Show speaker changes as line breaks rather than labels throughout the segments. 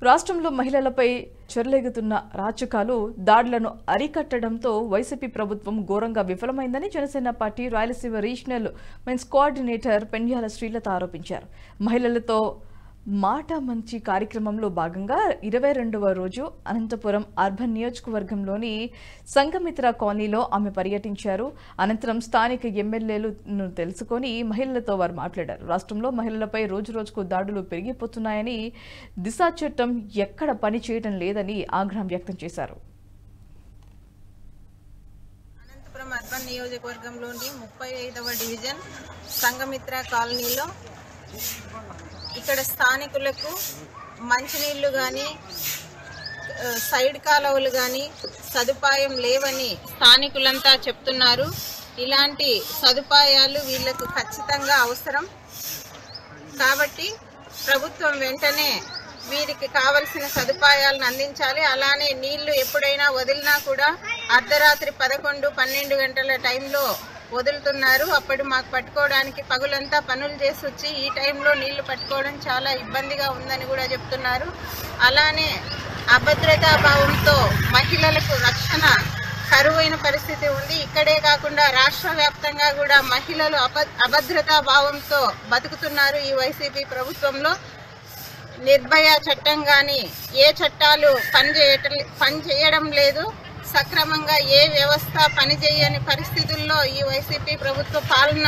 రాష్ట్రంలో మహిళలపై చెలరేగుతున్న రాచకాలు దాడులను అరికట్టడంతో వైసీపీ ప్రభుత్వం ఘోరంగా విఫలమైందని Janasena party Rayalaseema regional men's coordinator Pendyala Srilatha ఆరోపించారు. మహిళలతో మాట మంచి కార్యక్రమంలో భాగంగా 22వ రోజు అనంతపురం అర్బన్ నియోజకవర్గంలోని సంఘమిత్ర కాలనీలో ఆమె పర్యటించారు. అనంతరం స్థానిక ఎమ్మెల్యేలను తెలుసుకొని మహిళలతో వారు మాట్లాడారు. రాష్ట్రంలో మహిళలపై రోజురోజుకు దాడులు పెరిగిపోతున్నాయని, దిశా చట్టం ఎక్కడ పని చేయడం లేదని ఆగ్రహం వ్యక్తం చేశారు.
అనంతపురం అర్బన్ నియోజకవర్గంలోని 35వ డివిజన్ సంఘమిత్ర కాలనీలో ఇక్కడ స్థానికులకు మంచినీళ్లు కానీ సైడ్ కాలువలు కానీ సదుపాయం లేవని స్థానికులంతా చెప్తున్నారు. ఇలాంటి సదుపాయాలు వీళ్లకు ఖచ్చితంగా అవసరం కాబట్టి ప్రభుత్వం వెంటనే వీరికి కావలసిన సదుపాయాలను అందించాలి. అలానే నీళ్లు ఎప్పుడైనా వదిలినా కూడా అర్ధరాత్రి 11-12 గంటల టైంలో వదులుతున్నారు. అప్పుడు మాకు పట్టుకోవడానికి పగులంతా పనులు చేసి వచ్చి ఈ టైంలో నీళ్లు పట్టుకోవడం చాలా ఇబ్బందిగా ఉందని కూడా చెప్తున్నారు. అలానే అభద్రతా భావంతో మహిళలకు రక్షణ కరువైన పరిస్థితి ఉంది. ఇక్కడే కాకుండా రాష్ట్ర వ్యాప్తంగా కూడా మహిళలు అభద్రతా భావంతో బతుకుతున్నారు. ఈ ప్రభుత్వంలో నిర్భయ చట్టం కానీ ఏ చట్టాలు పనిచేయడం లేదు. సక్రమంగా ఏ వ్యవస్థ పనిచేయని పరిస్థితుల్లో ఈ వైసీపీ ప్రభుత్వ పాలన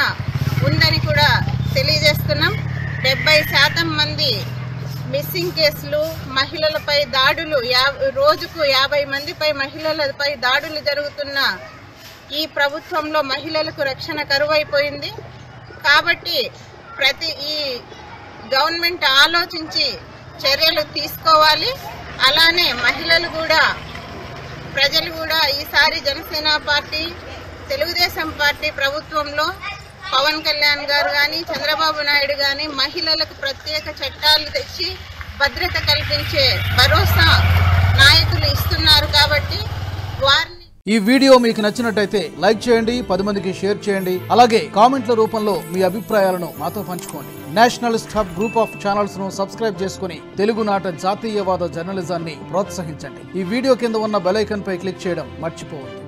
ఉందని కూడా తెలియజేస్తున్నాం. 70% మంది మిస్సింగ్ కేసులు, మహిళలపై దాడులు, రోజుకు 50 మందిపై మహిళలపై దాడులు జరుగుతున్న ఈ ప్రభుత్వంలో మహిళలకు రక్షణ కరువైపోయింది. కాబట్టి ఈ గవర్నమెంట్ ఆలోచించి చర్యలు తీసుకోవాలి. అలానే మహిళలు కూడా ప్రజలు కూడా ఈసారి జనసేన పార్టీ, తెలుగుదేశం పార్టీ ప్రభుత్వంలో పవన్ కళ్యాణ్ గారు కానీ చంద్రబాబు నాయుడు కానీ మహిళలకు ప్రత్యేక చట్టాలు తెచ్చి భద్రత కల్పించే భరోసా నాయకులు ఇస్తున్నారు. కాబట్టి వారిని
ఈ వీడియో మీకు నచ్చినట్టయితే లైక్ చేయండి, 10 మందికి షేర్ చేయండి. అలాగే కామెంట్ల రూపంలో మీ అభిప్రాయాలను మాతో పంచుకోండి. Nationalist hub group of channels ను సబ్స్క్రైబ్ చేసుకుని తెలుగునాట జాతీయవాద జర్నలిజాన్ని ప్రోత్సహించండి. ఈ వీడియో కింద ఉన్న బెల్ ఐకాన్ పై క్లిక్ చేయడం మర్చిపోవద్దు.